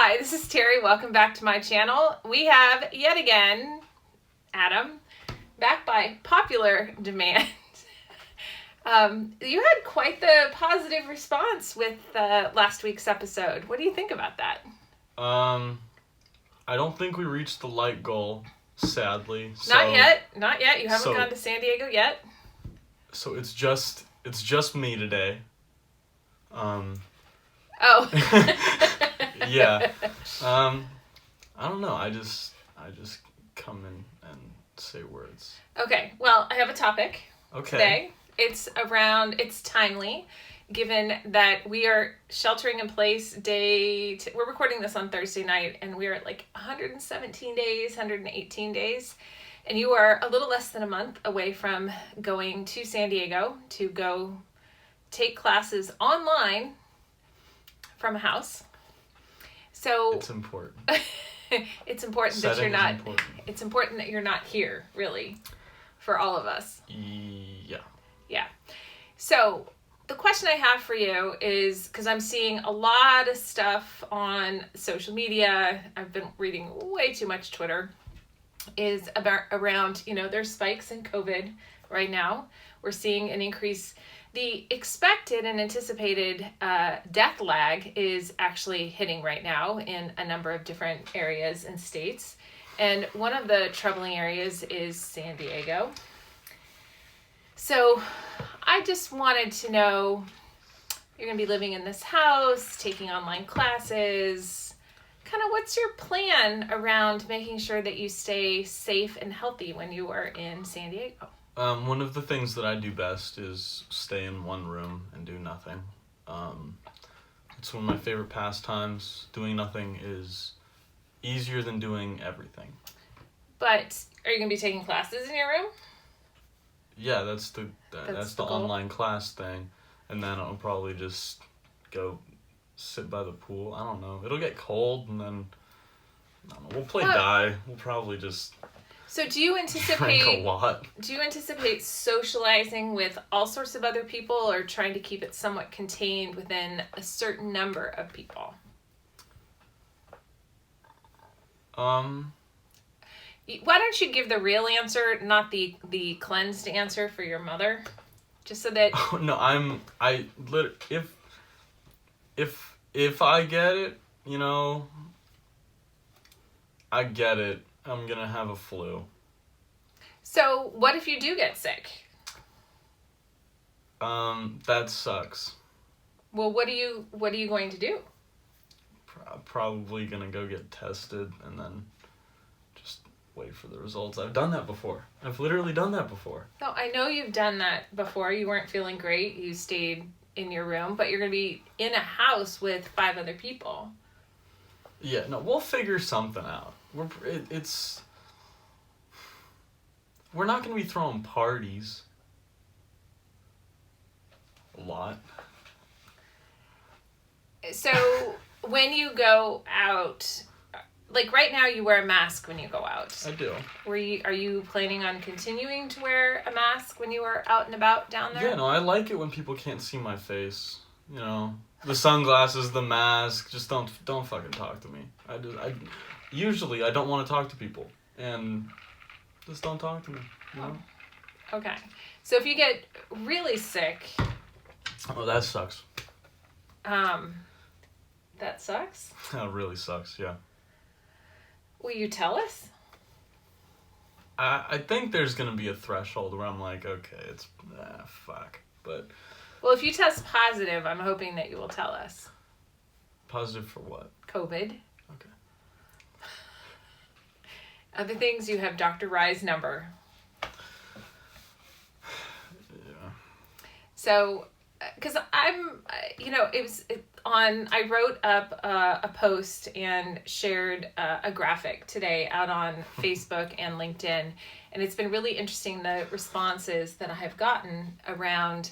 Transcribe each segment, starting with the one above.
Hi, this is Terry. Welcome back to my channel. We have, yet again, Adam, back by popular demand. You had quite the positive response with last week's episode. What do you think about that? I don't think we reached the like goal, sadly. Not yet. You haven't gone to San Diego yet. So it's just me today. Oh. Yeah. I don't know. I just come in and say words. Okay. Well, I have a topic today. It's timely, given that we are sheltering in place we're recording this on Thursday night, and we're at like 117 days, 118 days. And you are a little less than a month away from going to San Diego to go take classes online from a house. So it's important. It's important that you're not. It's important that you're not here, really, for all of us. Yeah. So the question I have for you is, because I'm seeing a lot of stuff on social media, I've been reading way too much Twitter, is around, there's spikes in COVID right now. We're seeing an increase. The expected and anticipated death lag is actually hitting right now in a number of different areas and states. And one of the troubling areas is San Diego. So I just wanted to know, you're going to be living in this house, taking online classes. Kind of what's your plan around making sure that you stay safe and healthy when you are in San Diego? One of the things that I do best is stay in one room and do nothing. It's one of my favorite pastimes. Doing nothing is easier than doing everything. But are you going to be taking classes in your room? Yeah, that's the online class thing. And then I'll probably just go sit by the pool. I don't know. It'll get cold, and then we'll play die. We'll probably just So do you anticipate drink a lot. Do you anticipate socializing with all sorts of other people, or trying to keep it somewhat contained within a certain number of people? Why don't you give the real answer, not the cleansed answer for your mother, just so that. Oh, no, if I get it, I get it. I'm gonna have a flu. So what if you do get sick? That sucks. Well, what are you going to do? Probably gonna go get tested and then just wait for the results. I've done that before. I've literally done that before. No, I know you've done that before. You weren't feeling great. You stayed in your room, but you're going to be in a house with 5 other people. Yeah, no, we'll figure something out. We're not going to be throwing parties a lot. So when you go out, like right now you wear a mask when you go out. I do. Are you planning on continuing to wear a mask when you are out and about down there? Yeah, no, I like it when people can't see my face. The sunglasses, the mask, just don't fucking talk to me. I usually don't want to talk to people, and just don't talk to me. Okay. So if you get really sick. Oh, that sucks. That sucks? That really sucks, yeah. Will you tell us? I think there's going to be a threshold where I'm like, okay, it's, fuck. But. Well, if you test positive, I'm hoping that you will tell us. Positive for what? COVID. Okay. Other things, you have Dr. Rye's number. Yeah. So, because I wrote up a post and shared a graphic today out on Facebook and LinkedIn, and it's been really interesting, the responses that I have gotten around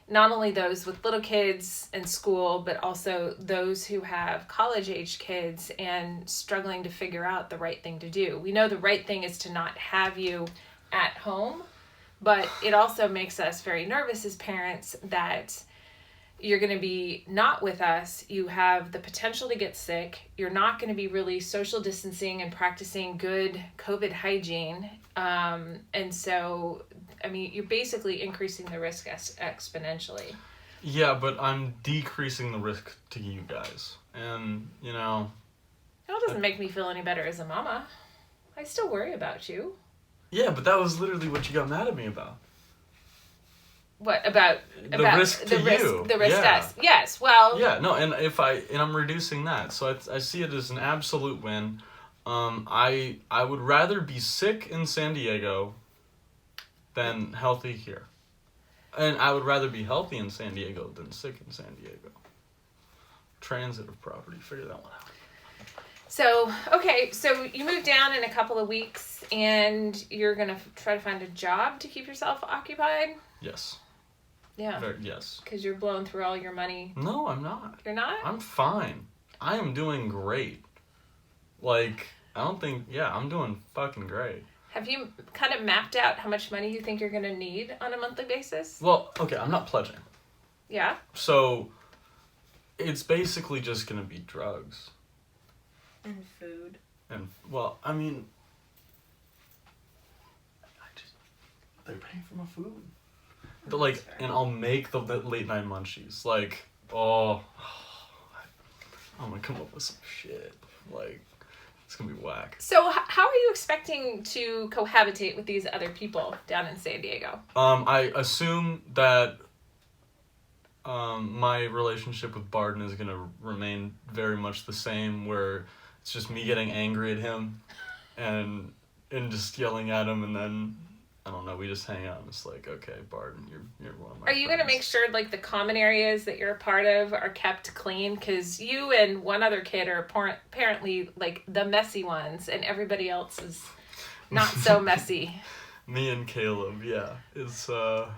not only those with little kids in school, but also those who have college-age kids and struggling to figure out the right thing to do. We know the right thing is to not have you at home, but it also makes us very nervous as parents that you're going to be not with us. You have the potential to get sick. You're not going to be really social distancing and practicing good COVID hygiene. And so, I mean, you're basically increasing the risk exponentially. Yeah, but I'm decreasing the risk to you guys. And, you know... That doesn't make me feel any better as a mama. I still worry about you. Yeah, but that was literally what you got mad at me about. What about the risk to you? The risk to us. Yes. Well. Yeah. No. And I'm reducing that, so I see it as an absolute win. I would rather be sick in San Diego than healthy here, and I would rather be healthy in San Diego than sick in San Diego. Transitive property. Figure that one out. So, okay, so you move down in a couple of weeks, and you're going to try to find a job to keep yourself occupied? Yes. Yeah. Yes. Because you're blowing through all your money. No, I'm not. You're not? I'm fine. I am doing great. Like, I'm doing fucking great. Have you kind of mapped out how much money you think you're going to need on a monthly basis? Well, okay, I'm not pledging. Yeah? So, it's basically just going to be drugs. And food. And, well, I mean... They're paying for my food. But, like, and I'll make the late night munchies. Like, I'm gonna come up with some shit. Like, it's gonna be whack. So, how are you expecting to cohabitate with these other people down in San Diego? I assume that my relationship with Barden is gonna remain very much the same, where it's just me getting angry at him and just yelling at him, and then I don't know, we just hang out and it's like, okay, Barden, you're one of my Are you going to make sure, like, the common areas that you're a part of are kept clean? Because you and one other kid are apparently, like, the messy ones, and everybody else is not so messy. Me and Caleb, yeah. It's, so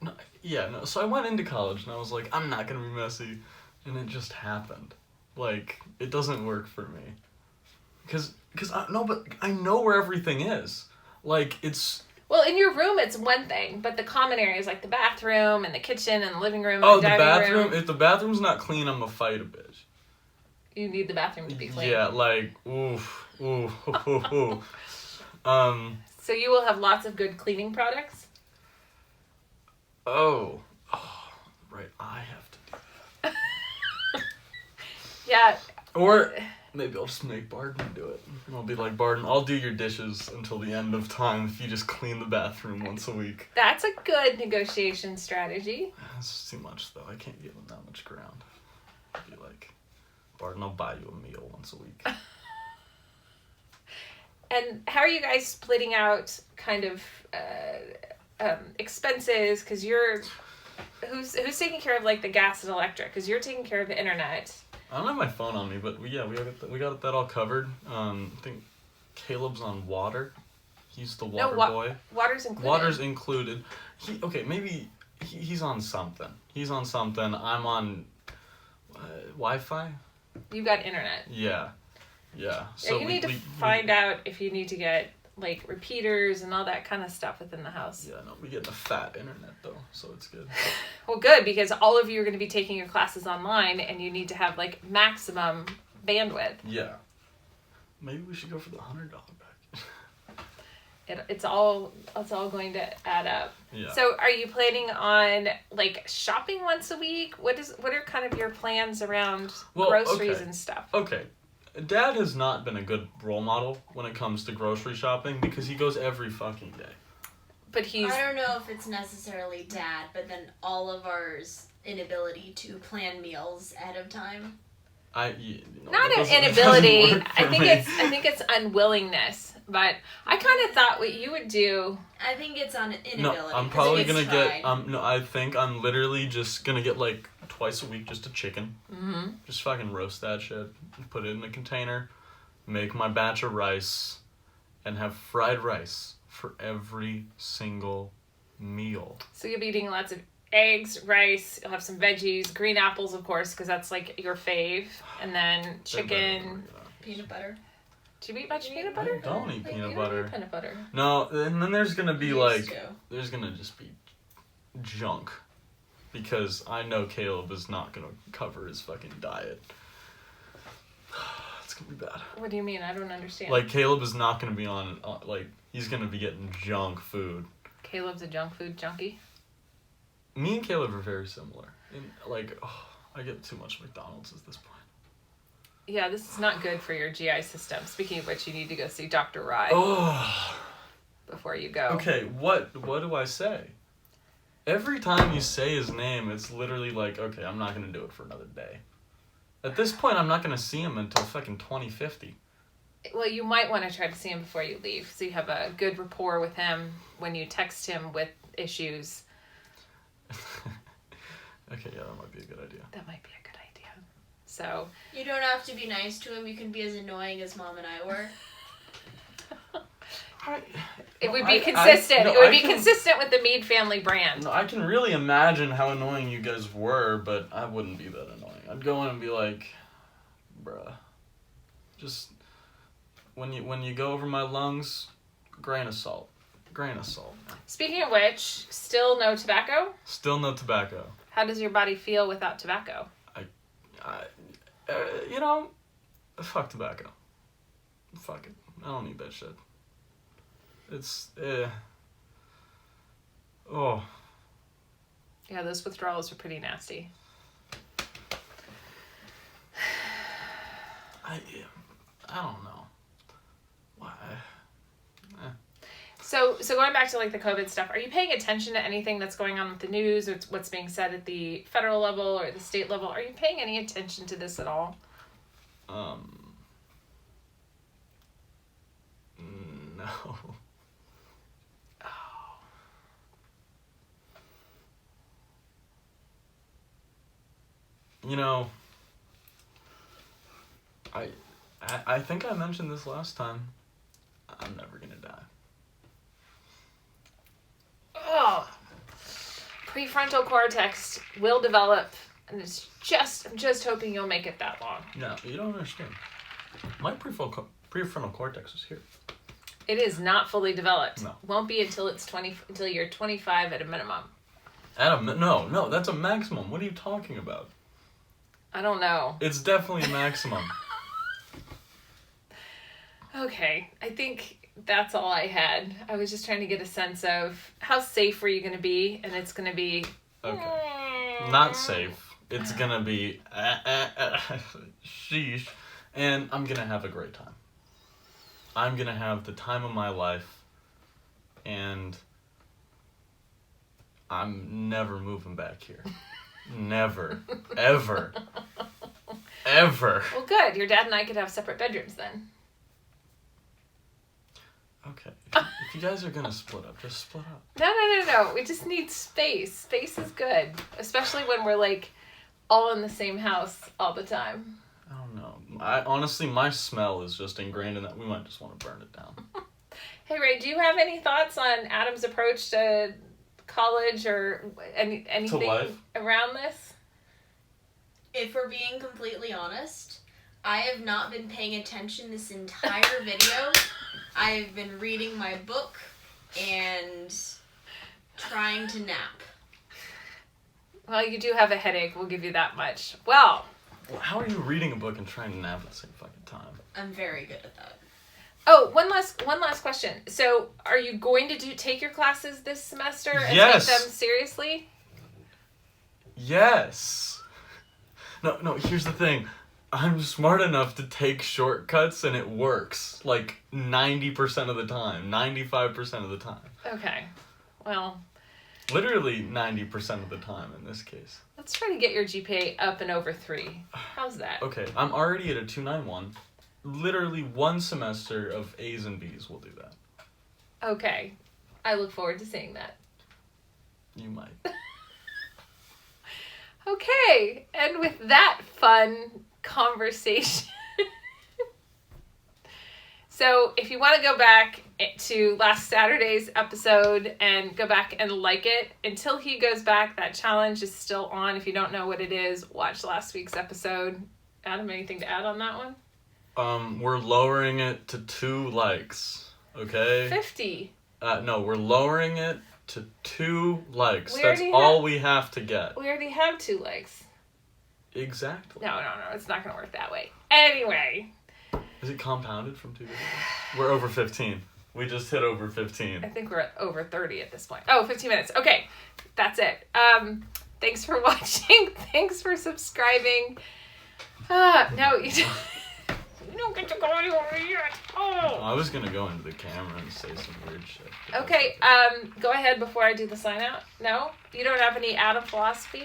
I went into college and I was like, I'm not going to be messy. And it just happened. Like, it doesn't work for me. Because I know where everything is. Like, it's... Well, in your room, it's one thing, but the common areas, like the bathroom and the kitchen and the living room and the dining room... If the bathroom's not clean, I'm gonna fight a bitch. You need the bathroom to be clean. Yeah, like, oof. So you will have lots of good cleaning products? Oh, right, I have to do that. Yeah. Or... Maybe I'll just make Barden do it. And I'll be like, Barden, I'll do your dishes until the end of time if you just clean the bathroom once a week. That's a good negotiation strategy. That's too much, though. I can't give him that much ground. I'd be like, Barden, I'll buy you a meal once a week. And how are you guys splitting out kind of expenses? Because who's taking care of, like, the gas and electric? Because you're taking care of the internet. I don't have my phone on me, but we got that all covered. I think Caleb's on water. He's the water boy. Water's included. Water's included. Maybe he's on something. He's on something. I'm on Wi-Fi. You got internet. Yeah. So you need to find out if you need to get, like, repeaters and all that kind of stuff within the house. Yeah, no, we get the fat internet, though, so it's good. Well, good, because all of you are going to be taking your classes online, and you need to have, like, maximum bandwidth. Yeah. Maybe we should go for the $100 package. It's all going to add up. Yeah. So, are you planning on, like, shopping once a week? What are kind of your plans around groceries and stuff? Okay. Dad has not been a good role model when it comes to grocery shopping because he goes every fucking day. But I don't know if it's necessarily Dad, but then all of ours inability to plan meals ahead of time. Not an inability. I think it's unwillingness. But I kind of thought what you would do. I think it's on inability. No, I'm probably gonna get. I think I'm literally just gonna get like twice a week just a chicken. Mm-hmm. Just fucking roast that shit, put it in a container, make my batch of rice, and have fried rice for every single meal. So you'll be eating lots of eggs, rice. You'll have some veggies, green apples, of course, because that's like your fave, and then chicken, peanut butter. Do you eat much peanut butter? I don't eat peanut butter. Peanut butter. No, and then there's gonna be there's gonna just be junk. because I know Caleb is not gonna cover his fucking diet. It's gonna be bad. What do you mean? I don't understand. Like, Caleb is not gonna be on, like, he's gonna be getting junk food. Caleb's a junk food junkie? Me and Caleb are very similar. And, like, I get too much McDonald's at this point. Yeah, this is not good for your GI system. Speaking of which, you need to go see Dr. Rye before you go. Okay, what do I say? Every time you say his name, it's literally like, okay, I'm not going to do it for another day. At this point, I'm not going to see him until fucking 2050. Well, you might want to try to see him before you leave, so you have a good rapport with him when you text him with issues. Okay, yeah, that might be a good idea. That might be a good idea. So You don't have to be nice to him. You can be as annoying as Mom and I were. it would be consistent. It would be consistent with the Mead family brand. No, I can really imagine how annoying you guys were, but I wouldn't be that annoying. I'd go in and be like, bruh, just when you go over my lungs, grain of salt. Grain of salt. Speaking of which, still no tobacco? Still no tobacco. How does your body feel without tobacco? You know, fuck tobacco. Fuck it. I don't need that shit. It's, oh. Yeah, those withdrawals are pretty nasty. I don't know. Why? So going back to like the COVID stuff, are you paying attention to anything that's going on with the news or what's being said at the federal level or the state level? Are you paying any attention to this at all? No. Oh. You know, I think I mentioned this last time. I'm never gonna die. Oh. Prefrontal cortex will develop, and I'm just hoping you'll make it that long. No, you don't understand. My prefrontal cortex is here. It is not fully developed. No. Won't be until you're 25 at a minimum. Adam, no, that's a maximum. What are you talking about? I don't know. It's definitely a maximum. Okay, I think that's all I had. I was just trying to get a sense of how safe were you going to be, and it's going to be... Okay. Not safe. It's gonna be... sheesh. And I'm gonna have a great time. I'm gonna have the time of my life, and I'm never moving back here. Never. Ever. Ever. Well, good. Your dad and I could have separate bedrooms then. Okay. If you guys are gonna split up, just split up. No. We just need space. Space is good. Especially when we're, like, all in the same house all the time. I don't know. Honestly, my smell is just ingrained in that. We might just want to burn it down. Hey, Ray, do you have any thoughts on Adam's approach to college or anything To life? around this? If we're being completely honest, I have not been paying attention this entire video. I've been reading my book and trying to nap. Well, you do have a headache. We'll give you that much. Well, How are you reading a book and trying to nap at the same fucking time? I'm very good at that. oh, one last question. So, are you going to take your classes this semester and Yes. take them seriously? Yes. No, here's the thing. I'm smart enough to take shortcuts and it works. Like 90% of the time. 95% of the time. Okay. Well, Literally 90% of the time in this case. let's try to get your GPA up and over 3. How's that? Okay, I'm already at a 291. Literally one semester of A's and B's will do that. Okay. I look forward to seeing that. You might. Okay. And with that fun conversation. So if you want to go back to last Saturday's episode and go back and like it, until he goes back, that challenge is still on. If you don't know what it is, watch last week's episode. Adam, anything to add on that one? We're lowering it to 2 likes. Okay? 50. No, we're lowering it to 2 likes. We That's already all we have to get. We already have 2 likes. Exactly. No. It's not going to work that way. Anyway. Is it compounded from 2 to 3? We're over 15. We just hit over 15. I think we're at over 30 at this point. Oh, 15 minutes. Okay. That's it. Thanks for watching. Thanks for subscribing. No, you don't get to go anywhere yet. Oh. I was going to go into the camera and say some weird shit. Okay. Go ahead before I do the sign out. No? You don't have any Adam philosophy?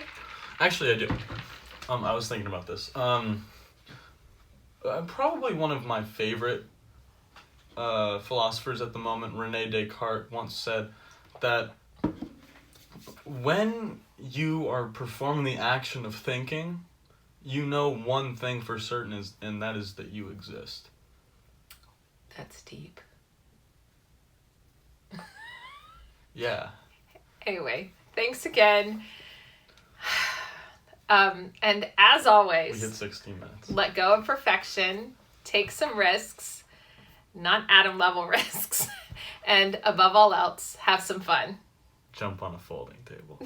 Actually, I do. I was thinking about this. Probably one of my favorite philosophers at the moment, Rene Descartes, once said that when you are performing the action of thinking, you know one thing for certain, and that is that you exist. That's deep. Yeah. Anyway, thanks again. And as always, We hit 16 minutes. let go of perfection, take some risks, not Adam level risks, and above all else, have some fun. Jump on a folding table.